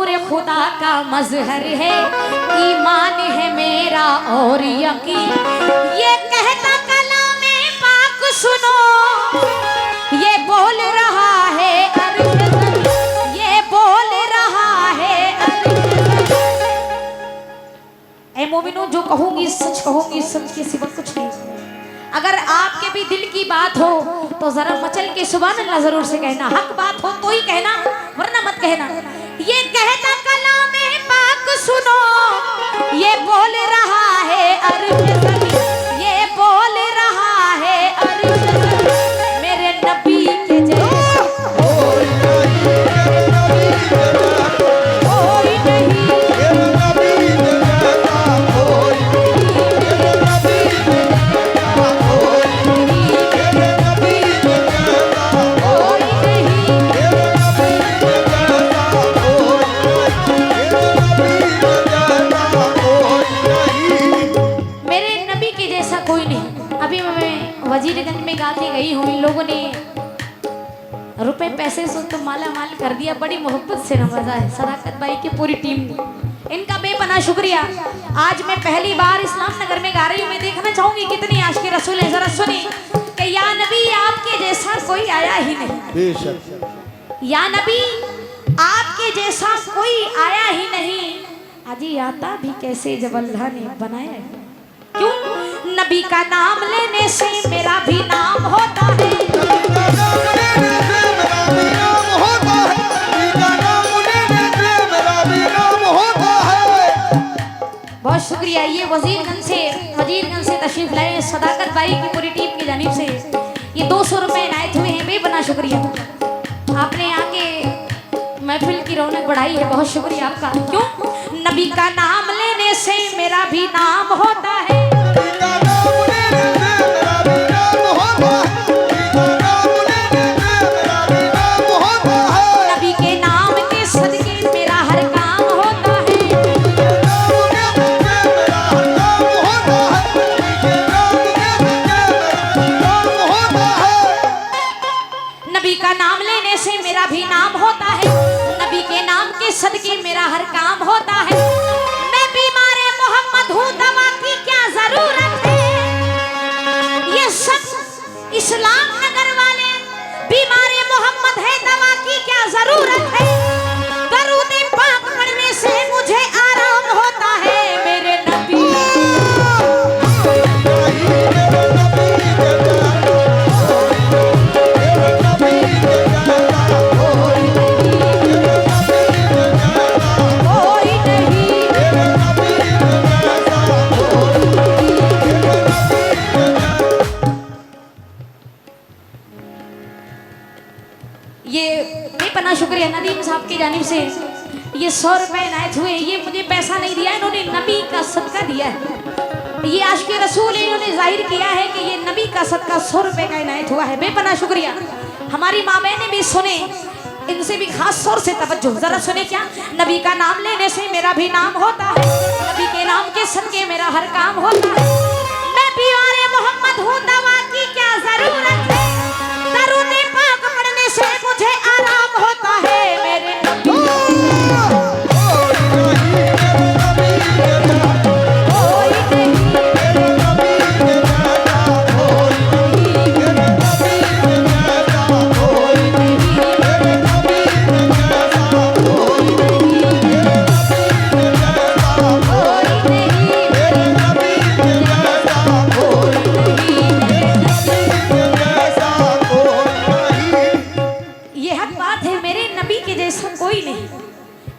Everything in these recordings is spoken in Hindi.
नूर खुदा का मजहर है, ईमान है मेरा और यकीन। ये कहता कलामे पाक सुनो, ये बोल रहा है अर्श ज़मीन, ये बोल रहा है अर्श। ऐ मोमिनो, जो कहूंगी सच कहूंगी, सच के सिवा कुछ नहीं। अगर आपके भी दिल की बात हो तो जरा मचल के सुभान अल्लाह जरूर से कहना। हक बात हो तो ही कहना, वरना मत कहना। ये कहता कलामे पाक सुनो, ये बोल रहा है अर्श ज़मीन, ये बोल रहा है अर्श ज़मीन। मेरे नबी के जैसा कोई नहीं, कोई नहीं। वजीरगंज में गाती गई हूँ, इन लोगों ने रुपए पैसे से तो माला माल कर दिया, बड़ी मोहब्बत से नवाजा है सदाकत भाई की पूरी टीम ने, इनका बेपनाह शुक्रिया। आज मैं पहली बार इस्लाम नगर में गा रही हूँ। मैं देखना चाहूंगी कितनी आशिक़ रसूल है, जरा सुनी कि या नबी आपके जैसा कोई आया ही नहीं, या नबी आपके जैसा कोई आया ही नहीं। अजी आता भी कैसे जब अल्लाह ने बनाया है। क्यों? नबी का नाम लेने से मेरा भी नाम होता है, बहुत शुक्रिया। ये वजीरगंज से तशरीफ लाए सदाकत भाई की पूरी टीम की जानिब से ये 200 रुपए इनायत हुए हैं, बेपनाह शुक्रिया। आपने आके महफिल की रौनक बढ़ाई है, बहुत शुक्रिया आपका। क्यों? नबी का नाम लेने से मेरा भी नाम होता है, नबी के नाम के सदके मेरा हर काम होता है, नबी का नाम लेने से मेरा भी नाम होता है, नबी के नाम के सदके मेरा हर काम होता है। मैं बीमार मोहम्मद हूँ, दवा की क्या जरूरत है। ये सब इस्लाम नगर वाले बीमार मोहम्मद है, दवा की क्या जरूरत है। दरूद पाक पढ़ने से मुझे आराम होता है, मेरे नबी बेपनाह शुक्रिया नदीम साहब की जानिब से ये 100 रुपए इनायत हुए। ये मुझे पैसा नहीं दिया, इन्होंने नबी का सदका दिया है। ये आशिक़ रसूल इन्होंने जाहिर किया है कि ये नबी का सदका 100 रुपए का इनायत हुआ है, बेपनाह शुक्रिया। हमारी माँ बहनें भी सुने, इनसे भी खास तौर से तवज्जो, जरा सुने क्या। नबी का नाम लेने से मेरा भी नाम होता है, नबी के नाम के सदके मेरा हर काम होता है। मैं बीमार मोहम्मद हूँ, दवा की क्या जरूरत है। दरूद पाक पढ़ने से मुझे आराम होता है, मेरे नबी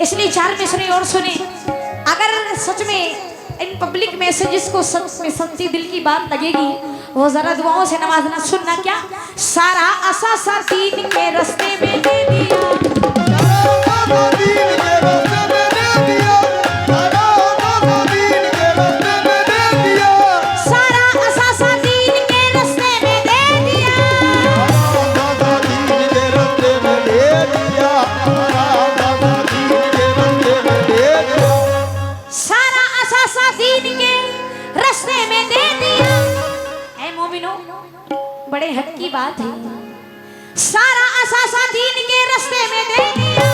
इसलिए 4 मिसरे और सुने। अगर सच में इन पब्लिक मैसेजेस को सच में सच्ची दिल की बात लगेगी, वो जरा दुआओं से नवाजना। सुनना क्या। सारा असासा दीन के रास्ते में दे दिया, बड़े हक की बात है। सारा असासा दीन के रास्ते में दे दिया,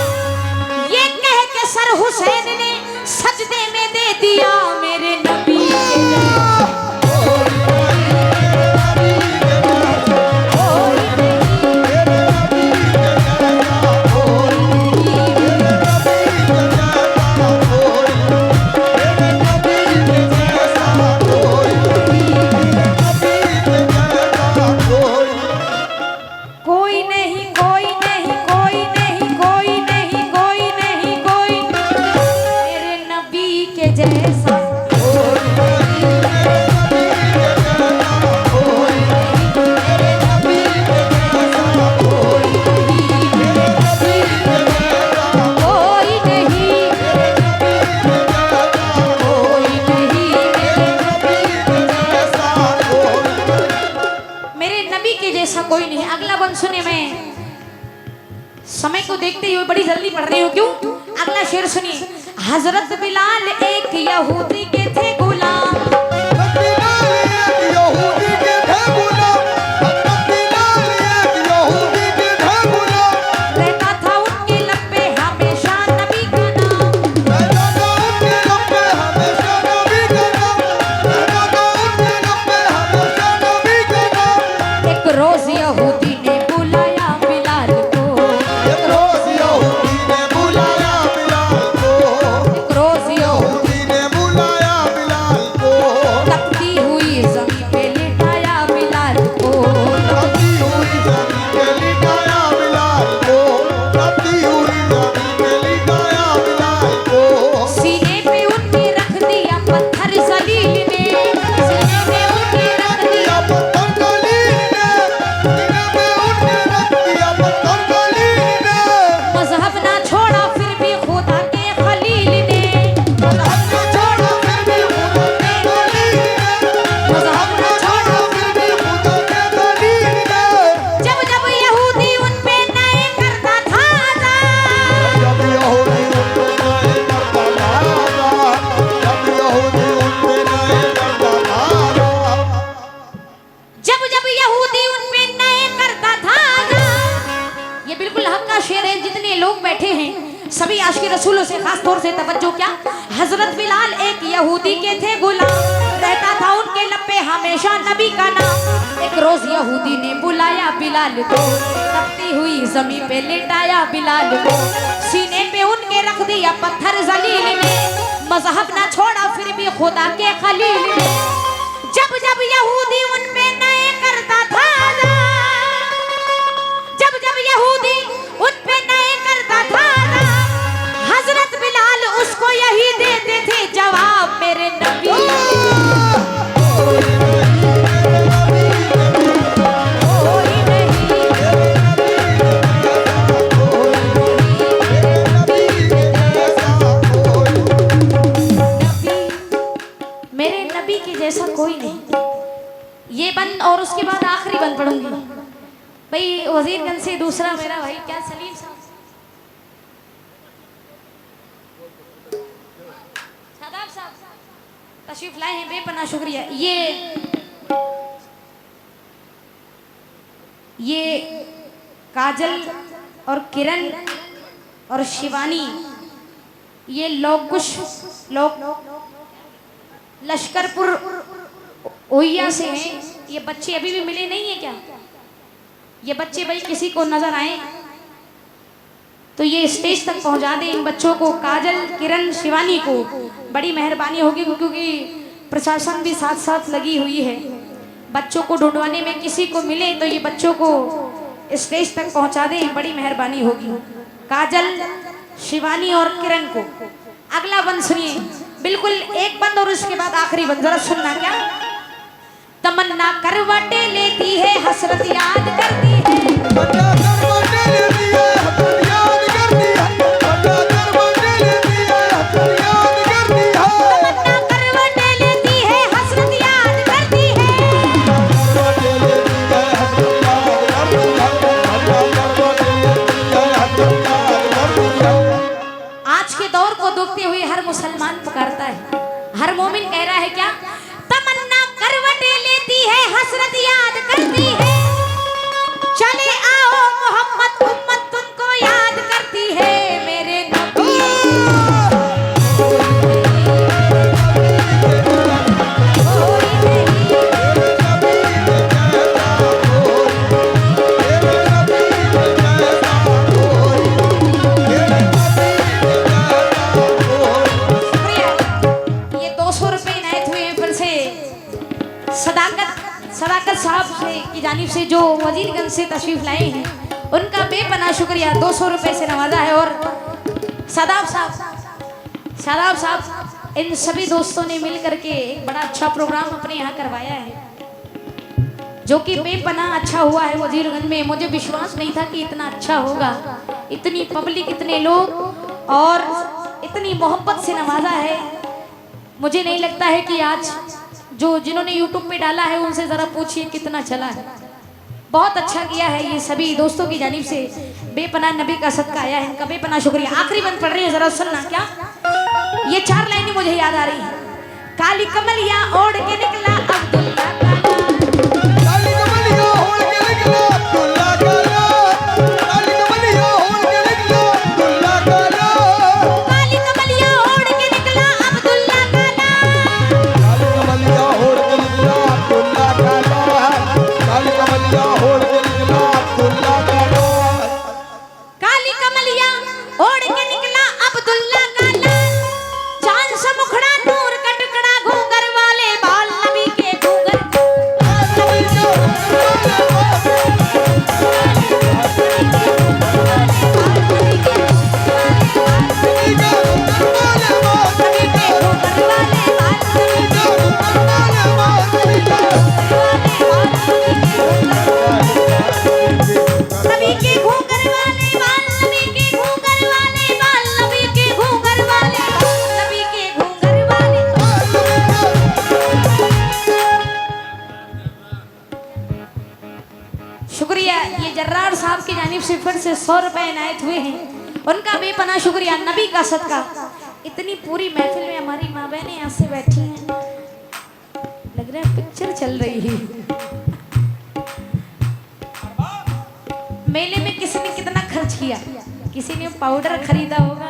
ये कह के सर हुसैन ने सजदे में दे दिया मेरे नबी के कोई नहीं। अगला बंद सुने, मैं समय को देखते हुए बड़ी जल्दी पढ़ रही हूँ, क्यों? अगला शेर सुनिए। हजरत बिलाल एक यहूदी के थे गुलाम, रहता था उनके लब पे हमेशा नबी का नाम। एक रोज यहूदी ने बुलाया बिलाल को, एक रोज यहूदी ने बुलाया बिलाल को, एक रोज यहूदी ने बुलाया बिलाल को, तपती हुई ज़मीन पे लिटाया बिलाल को, तपती हुई ज़मीन पे लिटाया बिलाल को, तपती हुई ज़मीन पे लिटाया बिलाल को। सीने पे उनके रख दिया पत्थर जलील ने, सीने पे उनके रख दिया पत्थर जलील ने, सीने पे उनके रख दिया पत्थर जलील ने। मजहब ना छोड़ा फिर भी खुदा के खलील ने, मजहब ना छोड़ा फिर भी खुदा के खलील ने, मजहब ना छोड़ा फिर भी खुदा के खलील ने। जब जब यहूदी उन पे नए करता था, जब यहूदी उन पे नए करता था, जब यहूदी उन पे नए करता था, जब जब यहूदी उन पे नए करता था। ये बिल्कुल हक का शेर है। जितने लोग बैठे हैं सभी आशिक रसूलों से खास तौर से तवज्जो क्या। हजरत बिलाल एक यहूदी के थे गुलाम, रहता था उनके लब पे हमेशा नबी का नाम। एक रोज यहूदी ने बुलाया बिलाल को, तपती हुई जमीन पे लेटाया बिलाल को, सीने पे उनके रख दिया पत्थर जलील ने, मजहब ना छोड़ा फिर भी खुदा के खलील ने। जब जब यहूदी उन पे नए करता था, जब जब यहूदी उन पे नए करता था, हजरत बिलाल उसको यही देते थे जवाब, मेरे नबी कोई नहीं, मेरे नबी के जैसा कोई नहीं। ये बंद और उसके बाद आखिरी बंद पढ़ूंगी भाई। वजीरगंज से दूसरा मेरा भाई क्या सलीम साहब, शादाब साहब तशरीफ लाए हैं, बेपनाह शुक्रिया। ये काजल और किरण और शिवानी, ये लोग कुछ लोग लश्करपुर ओहिया से हैं। ये बच्चे अभी भी मिले नहीं है क्या? ये बच्चे भाई किसी को नजर आए तो ये स्टेज तक पहुंचा दें इन बच्चों को, काजल, किरण, शिवानी को, बड़ी मेहरबानी होगी, क्योंकि प्रशासन भी साथ साथ लगी हुई है। बच्चों को ढूंढवाने में किसी को मिले तो ये बच्चों को स्टेज तक पहुंचा दें, बड़ी मेहरबानी होगी। काजल, शिवानी और किरण को। अगला बंद सुनिए, बिल्कुल एक बंद और उसके बाद आखिरी बंद, जरा सुनना क्या। तमन्ना करवटें लेती है, हसरत याद करती है, मुसलमान पुकारता है, हर मोमिन कह रहा है क्या? तमन्ना करवटें लेती है, हसरत याद करती है, चले आओ मोहम्मद उम्मत तुमको याद करती है, मेरे नबी जानिब से जो वजीरगंज से तशरीफ लाए हैं उनका बेपनाह शुक्रिया। 200 रुपए से नवाजा है। और शादाब साहब इन सभी दोस्तों ने मिल करके एक बड़ा अच्छा प्रोग्राम अपने यहाँ करवाया है जो कि बेपनाह अच्छा हुआ है वजीरगंज में। मुझे विश्वास नहीं था कि इतना अच्छा होगा। इतनी पब्लिक, इतने लोग और इतनी मोहब्बत से नवाजा है। मुझे नहीं लगता है कि आज जो जिन्होंने यूट्यूब पे डाला है उनसे ज़रा पूछिए कितना चला है। बहुत अच्छा किया है। ये सभी दोस्तों की जानिब से बेपनाह नबी का सदका आया है। इनका बेपनाह शुक्रिया। आखिरी बंद पढ़ रही है, जरा सुनना। क्या ये 4 लाइनें मुझे याद आ रही है। काली कमलिया ओढ़ के निकला अब्दुल्ला शुक्रिया। ये जर्रार साहब की जानिब से फिर से 100 रुपए इनायत हुए हैं। उनका बेपनाह शुक्रिया। नबी का सदका। इतनी पूरी महफिल में हमारी माँ बहनें यहाँ से बैठी हैं, लग रहा है पिक्चर चल रही है। मेले में किसी ने कितना खर्च किया? किसी ने पाउडर खरीदा होगा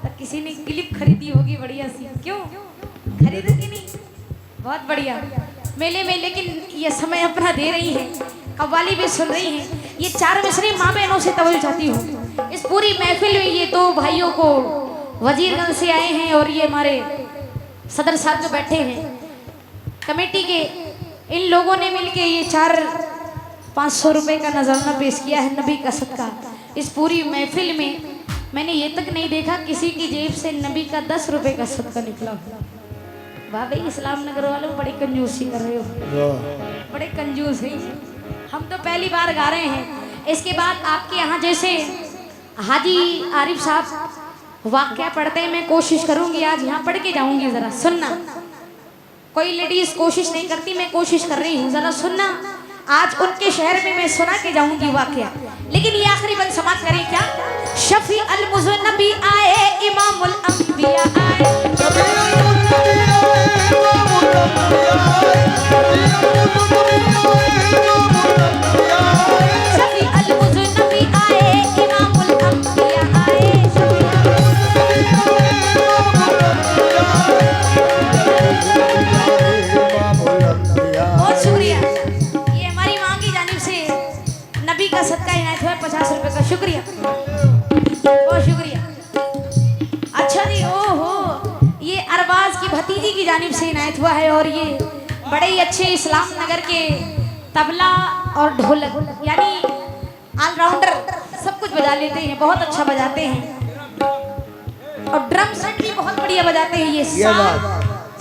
तो किसी ने क्लिप खरीदी होगी बढ़िया सी। क्यों खरीदे कि नहीं? बहुत बढ़िया मेले में। लेकिन ये समय अपना दे रही है, कव्वाली भी सुन रही हैं। ये 4 मिसरे माँ बहनों से तवज्जो चाहती हूँ। इस पूरी महफिल में ये 2 भाइयों को वजीरगंज से आए हैं और ये हमारे सदर साहब जो बैठे हैं कमेटी के, इन लोगों ने मिलके ये 400-500 रुपए का नजराना पेश किया है नबी का सदका। इस पूरी महफिल में मैंने ये तक नहीं देखा किसी की जेब से नबी का 10 रुपए का सदका निकला। वाह भाई, इस्लाम नगर वालों बड़ी कंजूसी कर रहे हो, बड़े कंजूस है। हम तो पहली बार गा रहे हैं। इसके बाद आपके यहाँ जैसे हाजी आरिफ साहब वाक्या पढ़ते हैं, मैं कोशिश करूंगी आज यहाँ पढ़ के जाऊंगी। जरा सुनना। कोई लेडीज कोशिश नहीं करती, मैं कोशिश कर रही हूँ। जरा सुनना। आज उनके शहर में मैं सुना के जाऊंगी वाक्या। लेकिन ये आखिरी बंद समाप्त करें क्या? शफी अल मुज़न्नबी आए, इमामुल अंबिया आए, शफी अल मुज़न्नबी आए, इमामुल अंबिया आए। बहुत शुक्रिया। ये हमारी माँ की जानिब से नबी का सदका इनायत हुआ 50 रुपए का। शुक्रिया, बहुत शुक्रिया। अच्छा जी, ओहो, ये अरबाज की भतीजी की जानिब से इनायत हुआ है। और ये बड़े ही अच्छे इस्लाम नगर के तबला और ढोलक यानी ऑलराउंडर सब कुछ बजा लेते हैं, बहुत अच्छा बजाते हैं। और ड्रम सेट भी बहुत बढ़िया बजाते हैं। ये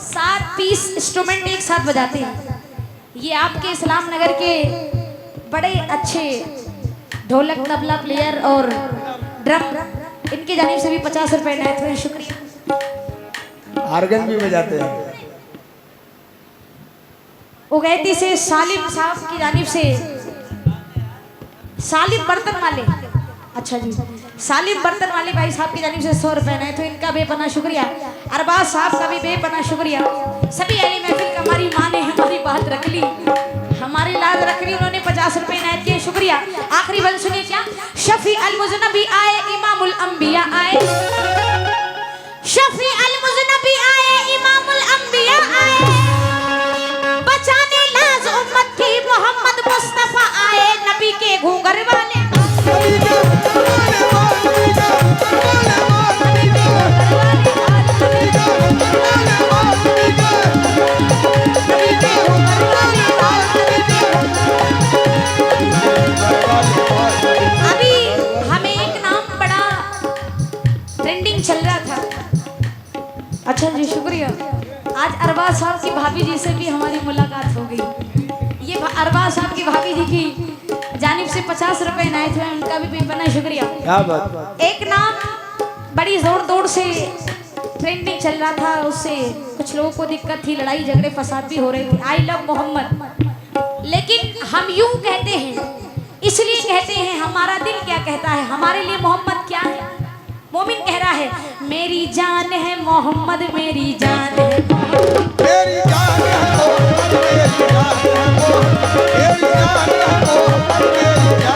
7 पीस इंस्ट्रूमेंट एक साथ बजाते हैं। ये आपके इस्लाम नगर के बड़े अच्छे ढोलक तबला प्लेयर और ड्रम, इनके जानिब से भी 50 रुपए इनायत हुए। शुक्रिया। आर्गन भी बजाते हैं। उगैती से सालिम साहब की जानिब से, सालिम बर्तन वाले, अच्छा जी, सालिम बर्तन वाले भाई साहब की जानिब से 100 रुपए इनायत तो इनका बेपनाह शुक्रिया। अरबाज साहब का भी बेपनाह शुक्रिया। सभी अहले महफिल का हमारी माँ ने हमारी बात रख ली, हमारी लाज रख ली, उन्होंने 50 रुपए इनायत किए। शुक्रिया। आखिरी बंद सुनिए क्या? शफी अल मुज़न्नबी आए, इमामुल अंबिया आए, शफी अल मुज़न्नबी आए, इमामुल अंबिया आए, बचाने लाज उम्मत की मोहम्मद मुस्तफा आए, नबी के घूंघर वाले अच्छा जी शुक्रिया। आज अरबाज साहब की भाभी जी से भी हमारी मुलाकात हो गई। ये अरबाज साहब की भाभी जी की जानिब से 50 रुपए इनायत हुए, उनका भी बेपनाह शुक्रिया। क्या बात। एक नाम बड़ी जोर तोड़ से ट्रेंडिंग चल रहा था, उससे कुछ लोगों को दिक्कत थी, लड़ाई झगड़े फसाद भी हो रहे थे, आई लव मोहम्मद। लेकिन हम यूं कहते हैं, इसलिए कहते हैं, हमारा दिल क्या कहता है, हमारे लिए मोहम्मद क्या है। मोमिन कह रहा है मेरी जान है मोहम्मद, मेरी जान है मोहम्मद, मेरी जान है मोहम्मद, मेरी जान है मोहम्मद, मेरी जान है मोहम्मद, मेरी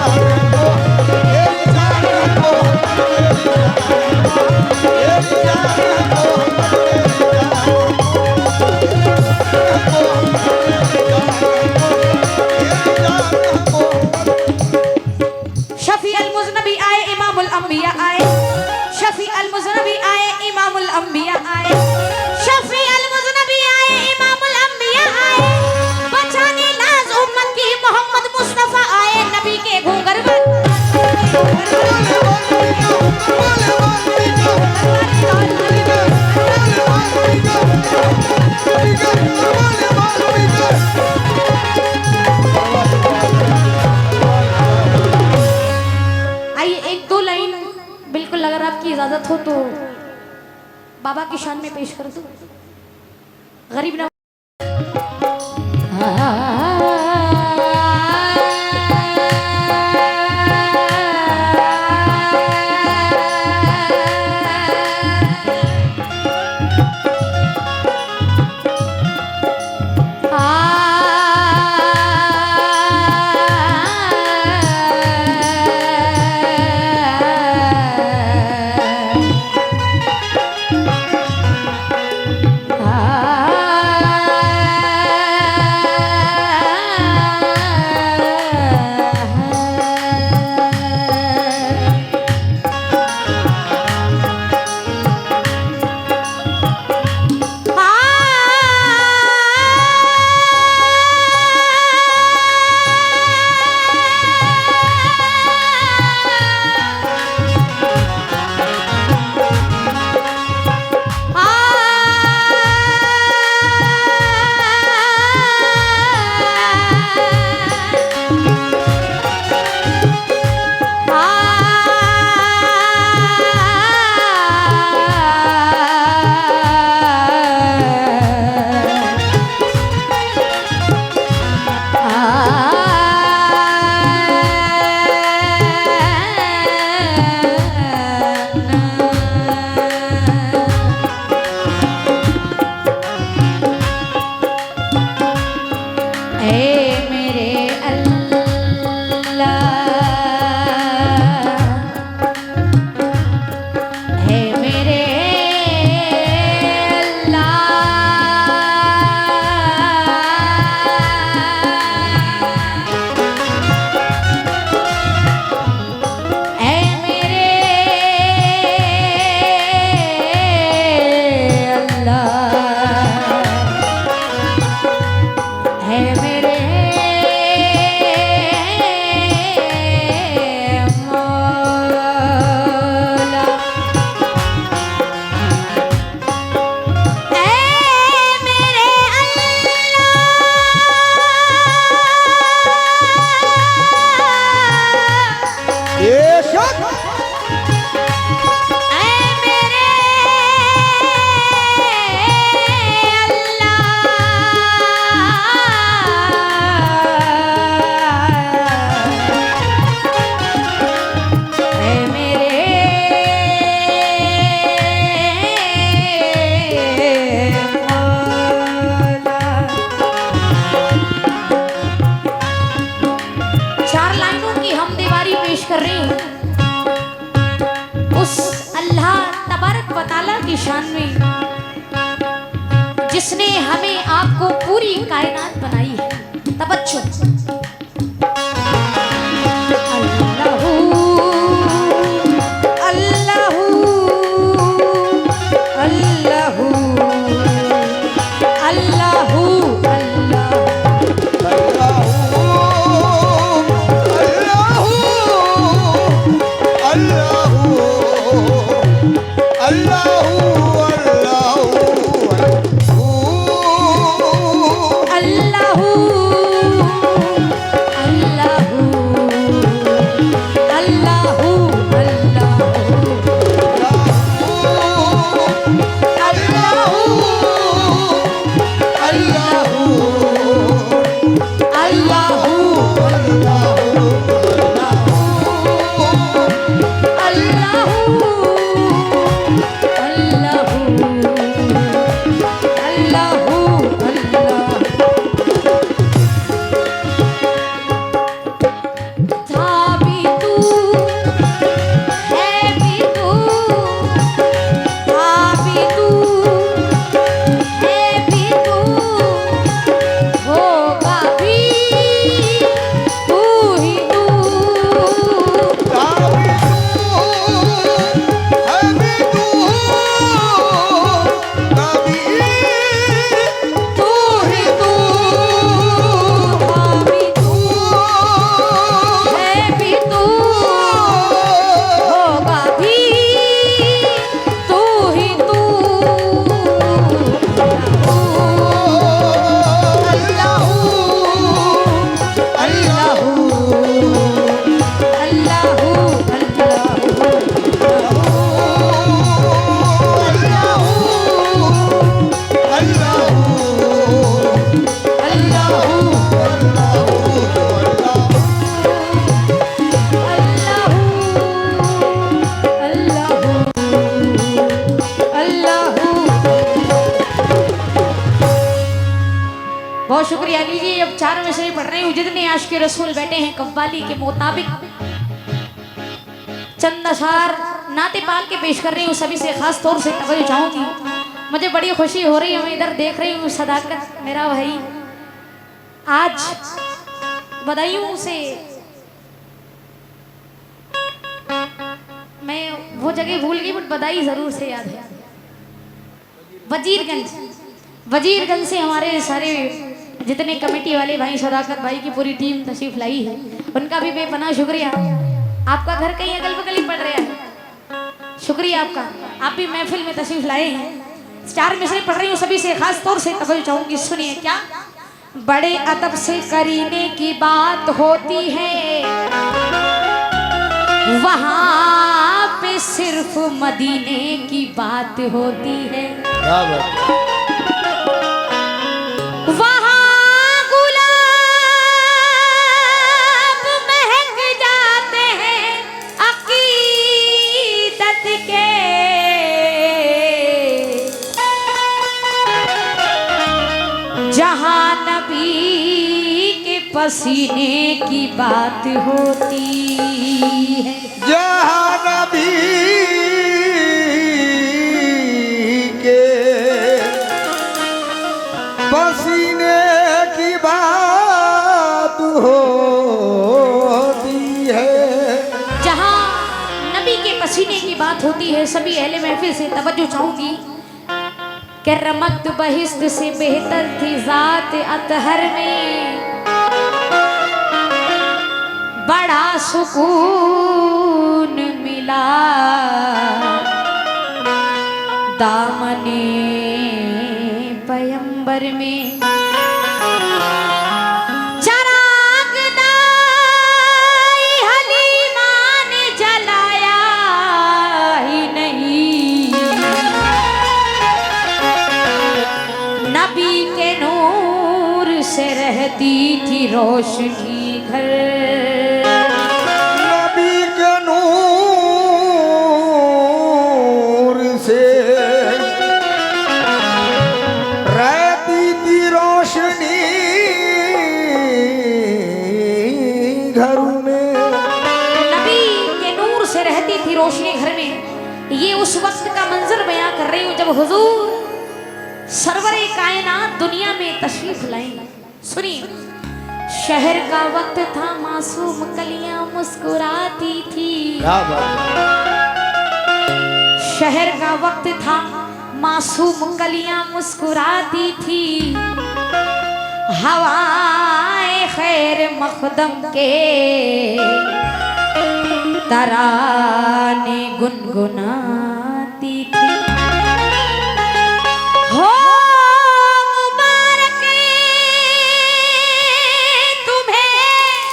जान है मोहम्मद, मेरी जान है मोहम्मद, मेरी जान है मोहम्मद, शफी अल मुज़नबी आए, इमामुल अंबिया आए, शफी अल मुज़नबी आए, इमामुल अंबिया आए, शफी अल मुज़नबी आए, इमामुल अंबिया आए, बचाने लाज उम्मत की मोहम्मद मुस्तफा आए, नबी के घूंघर बिल्कुल, अगर आपकी इजाजत हो तो बाबा की शान में पेश कर दो। गरीब ना कर रही हूँ उस अल्लाह तबारक व तआला की शान में, जिसने हमें आपको पूरी कायनात बनाई है। तवज्जो, अल्लाह बहुत शुक्रिया लीजिए। अब 4 मिसरे पढ़ रही हूँ। जितने आशिक रसूल बैठे हैं कव्वाली के मुताबिक चंद अशार नाते पाक के पेश कर रही हूँ। सभी से खास तौर से तवज्जो चाहूंगी। मुझे बड़ी खुशी हो रही है, मैं इधर देख रही हूँ सदाकत मेरा भाई आज बधाइयों से मैं वो जगह भूल गई बट बधाई जरूर से याद है। वजीरगंज से हमारे सारे जितने कमेटी वाले भाई सदाकत भाई की पूरी टीम तशरीफ लाई है, उनका भी बेपनाह शुक्रिया। आपका घर कहीं अगल बगल ही पड़ रहा है, शुक्रिया आपका। आप भी महफिल में तशरीफ लाए हैं। 4 मिसरे पढ़ रही हूँ, सभी से खास तौर से तवज्जो चाहूंगी। सुनिए क्या बड़े अदब से करीने की बात होती है, वहां पे सिर्फ मदीने की बात होती है। वहां गुलाब महक जाते हैं अकीदत के, जहां नबी के पसीने की बात होती है। जहाँ नबी के पसीने की बात होती है। जहां नबी के पसीने की बात होती है। सभी अहले महफिल से तवज्जो चाहूंगी कि रमत बहिश्त से बेहतर थी जात अतहर में, बड़ा सुकून मिला दामने पैगंबर में। चराग दाई हलीमा ने जलाया ही नहीं, नबी के नूर से रहती थी रोशनी घर। नबी के नूर से रहती थी रोशनी घर में। नबी के नूर से रहती थी रोशनी घर में। ये उस वक्त का मंजर बयां कर रही हूं जब हुजूर सरवरे कायनात दुनिया में तशरीफ लाए। सुनिए शहर का वक्त था, मासूम कलियां मुस्कुराती थी। शहर का वक्त था, मासूम कलियां मुस्कुराती थी। हवाए खैर मखदम के तराने गुनगुनाती थी। हो मुबारक तुम्हें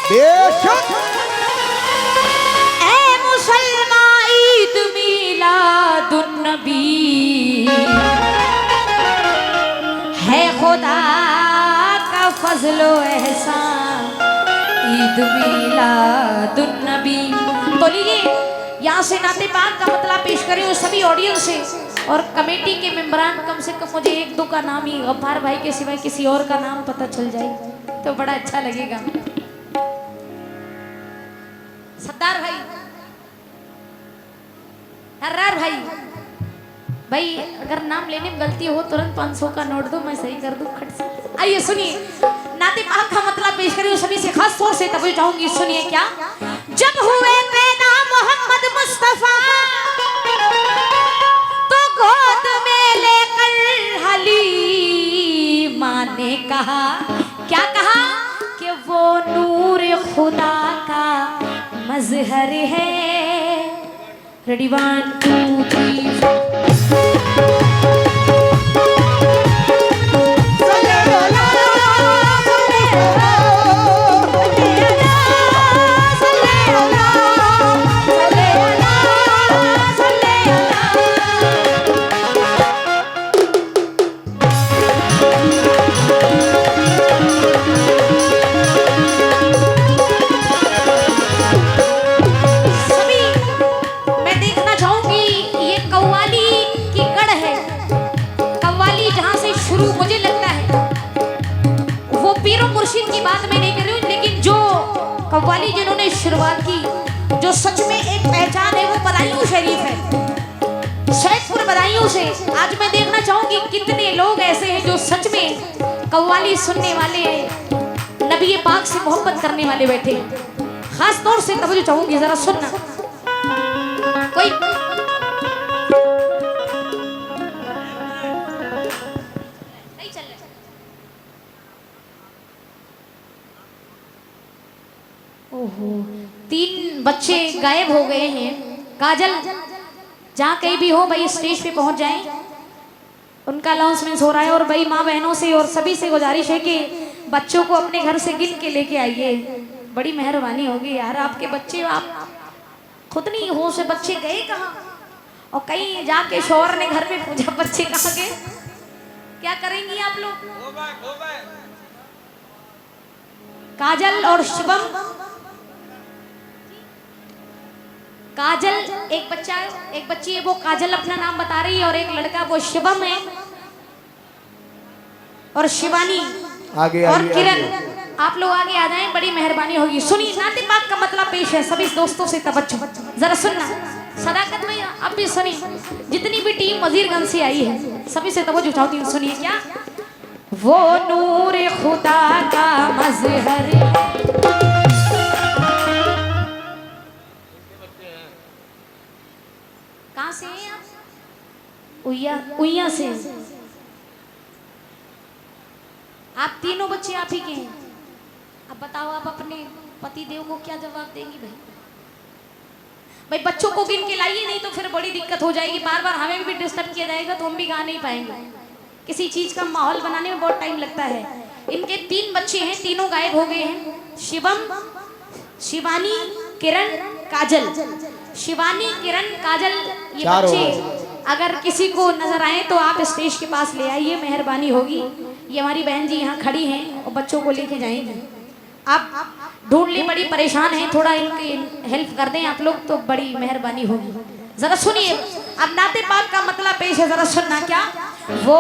बेशक ए मुसलमान ईद मिलादुन नबी, है खुदा का फजलो एहसान ईद मिलादुन नबी। तो लीजिए यहाँ से नाते पाक का मतलब पेश करें उस सभी ऑडियंस से और कमेटी के मेंबरान। कम से कम मुझे 1-2 का नाम ही गफ्फार भाई के सिवाय किसी और का नाम पता चल जाए तो बड़ा अच्छा लगेगा। सरदार भाई, हर्रार भाई, भाई अगर नाम लेने में गलती हो तुरंत 500 का नोट दो, मैं सही कर दूं खट से। आइए सुनिए नाते पाक का मतलब पेश करें सभी से खास तौर से तवज्जो चाहूंगी। सुनिए क्या जब हुए पैदा मोहम्मद मुस्तफा, तो गोद में लेकर हलीमा ने कहा, क्या कहा कि वो नूर खुदा का मजहर है। रेडी 1 2 3 वो बात मैं नहीं कर रही हूँ, लेकिन जो कव्वाली जिन्होंने शुरुआत की, जो सच में एक पहचान है, वो बदायूं शरीफ है, सैदपुर बदायूं से। आज मैं देखना चाहूंगी कितने लोग ऐसे हैं जो सच में कव्वाली सुनने वाले, नबी पाक से मोहब्बत करने वाले बैठे हैं। खास तौर से तवज्जो चाहूंगी, जरा सुनना। कोई नहीं चल रहा। ओहो, 3 बच्चे गायब हो गए हैं। काजल जहाँ कहीं भी हो भाई, स्टेज पे पहुंच जाएं। उनका अनाउंसमेंट हो रहा है और भाई माँ बहनों से और सभी से गुजारिश है कि बच्चों को अपने घर से गिन के लेके आइए, बड़ी मेहरबानी होगी यार। आपके बच्चे, आप खुद नहीं हो से बच्चे गए कहाँ, और कहीं जाके शौहर ने घर में पूछा बच्चे कहाँ गए, क्या करेंगी आप लोग? काजल और शिवम, काजल एक बच्चा, एक बच्ची है वो काजल अपना नाम बता रही है, और एक लड़का वो शिवम है, और शिवानी आगे और आगे किरण। आगे। आप लोग आगे आ जाएं, बड़ी मेहरबानी होगी। सुनिए, नाते पाक का मतलब पेश है, सभी दोस्तों से तवज्जो, जरा सुनना सदाकत में। अब भी सुनिए, जितनी भी टीम वजीरगंज से आई है सभी से तवज्जो चाहती हूँ, सुनिए। क्या वो नूर खुदा का मजहर है। कहाँ से हैं आप? उइया से। आप तीनों बच्चे आप ही के हैं। अब बताओ, आप अपने पति देव को क्या जवाब देंगी भाई? भाई बच्चों को गिन के लाइए, नहीं तो फिर बड़ी दिक्कत हो जाएगी। बार बार हमें भी डिस्टर्ब किया जाएगा तो हम भी गा नहीं पाएंगे। किसी चीज का माहौल बनाने में बहुत टाइम लगता है। इनके 3 बच्चे हैं, तीनों गायब हो गए हैं। शिवम, शिवानी, किरण, काजल। शिवानी, किरण, काजल, ये बच्चे अगर किसी को नजर आए तो आप स्टेज के पास ले आइए, मेहरबानी होगी। ये हमारी बहन जी यहाँ खड़ी हैं और बच्चों को लेके जाएंगी। आप ढूंढ ले, बड़ी परेशान हैं, थोड़ा इनकी हेल्प कर दें आप लोग तो बड़ी मेहरबानी होगी। जरा सुनिए, अब नाते पाक का मतलब पेश है, जरा सुनना। क्या वो